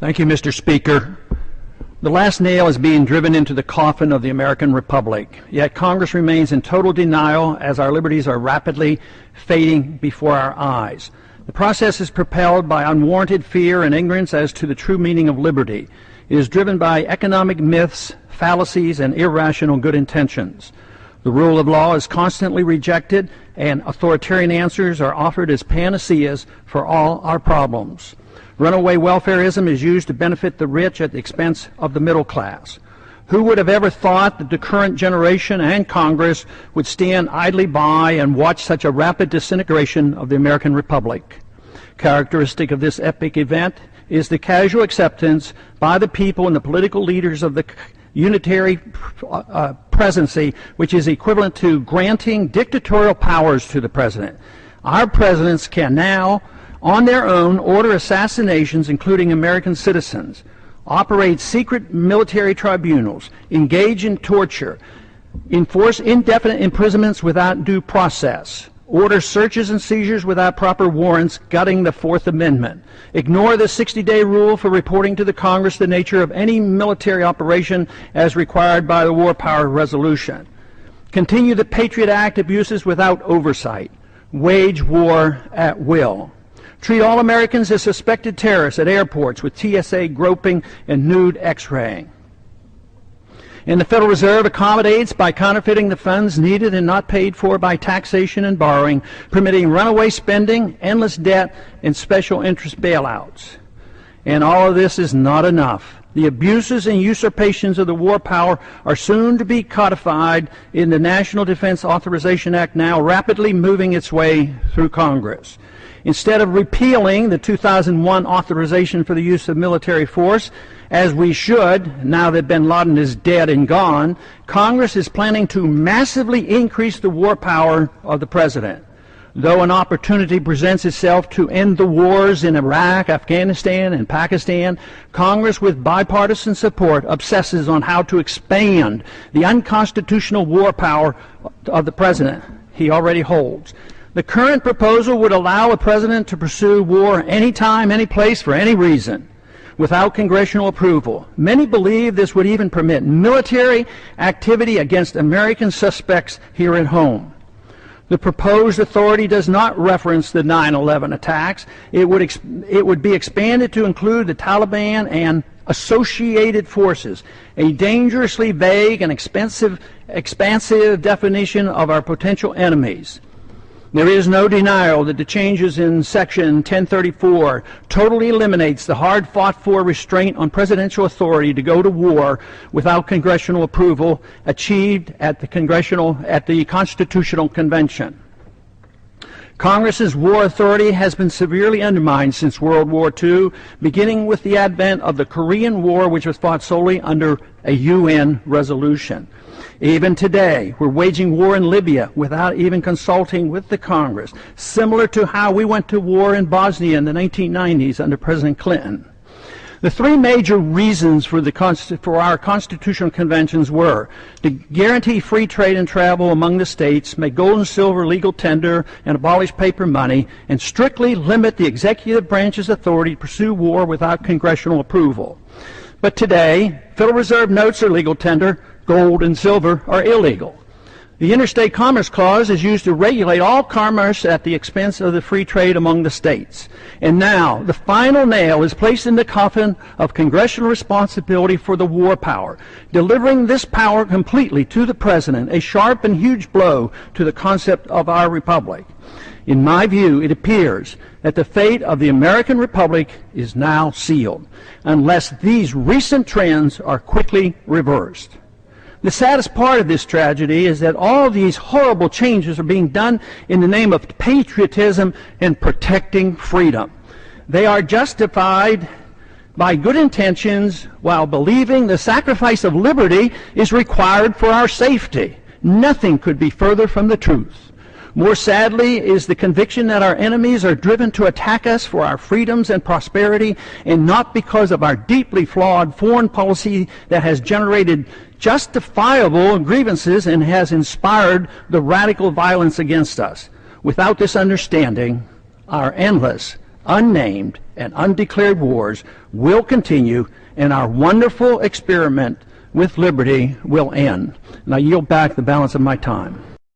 Thank you, Mr. Speaker. The last nail is being driven into the coffin of the American Republic, yet Congress remains in total denial as our liberties are rapidly fading before our eyes. The process is propelled by unwarranted fear and ignorance as to the true meaning of liberty. It is driven by economic myths, fallacies, and irrational good intentions. The rule of law is constantly rejected, and authoritarian answers are offered as panaceas for all our problems. Runaway welfareism is used to benefit the rich at the expense of the middle class. Who would have ever thought that the current generation and Congress would stand idly by and watch such a rapid disintegration of the American Republic? Characteristic of this epic event is the casual acceptance by the people and the political leaders of the unitary presidency, which is equivalent to granting dictatorial powers to the president. Our presidents can now, on their own, order assassinations, including American citizens, operate secret military tribunals, engage in torture, enforce indefinite imprisonments without due process, order searches and seizures without proper warrants, gutting the Fourth Amendment, ignore the 60-day rule for reporting to the Congress the nature of any military operation as required by the War Power Resolution, continue the Patriot Act abuses without oversight, wage war at will, treat all Americans as suspected terrorists at airports with TSA groping and nude X-raying. And the Federal Reserve accommodates by counterfeiting the funds needed and not paid for by taxation and borrowing, permitting runaway spending, endless debt, and special interest bailouts. And all of this is not enough. The abuses and usurpations of the war power are soon to be codified in the National Defense Authorization Act, now rapidly moving its way through Congress. Instead of repealing the 2001 authorization for the use of military force, as we should, now that bin Laden is dead and gone, Congress is planning to massively increase the war power of the president. Though an opportunity presents itself to end the wars in Iraq, Afghanistan, and Pakistan, Congress, with bipartisan support, obsesses on how to expand the unconstitutional war power of the president he already holds. The current proposal would allow a president to pursue war anytime, any place, for any reason, without congressional approval. Many believe this would even permit military activity against American suspects here at home. The proposed authority does not reference the 9/11 attacks. It would be expanded to include the Taliban and associated forces, a dangerously vague and expansive definition of our potential enemies. There is no denial that the changes in Section 1034 totally eliminates the hard-fought-for restraint on presidential authority to go to war without congressional approval achieved at the Constitutional Convention. Congress's war authority has been severely undermined since World War II, beginning with the advent of the Korean War, which was fought solely under a UN resolution. Even today, we're waging war in Libya without even consulting with the Congress, similar to how we went to war in Bosnia in the 1990s under President Clinton. The three major reasons for our constitutional conventions were to guarantee free trade and travel among the states, make gold and silver legal tender, and abolish paper money, and strictly limit the executive branch's authority to pursue war without congressional approval. But today, Federal Reserve notes are legal tender, gold and silver are illegal. The Interstate Commerce Clause is used to regulate all commerce at the expense of the free trade among the states. And now, the final nail is placed in the coffin of congressional responsibility for the war power, delivering this power completely to the president, a sharp and huge blow to the concept of our republic. In my view, it appears that the fate of the American Republic is now sealed, unless these recent trends are quickly reversed. The saddest part of this tragedy is that all these horrible changes are being done in the name of patriotism and protecting freedom. They are justified by good intentions while believing the sacrifice of liberty is required for our safety. Nothing could be further from the truth. More sadly is the conviction that our enemies are driven to attack us for our freedoms and prosperity, and not because of our deeply flawed foreign policy that has generated justifiable grievances and has inspired the radical violence against us. Without this understanding, our endless, unnamed, and undeclared wars will continue, and our wonderful experiment with liberty will end. And I yield back the balance of my time.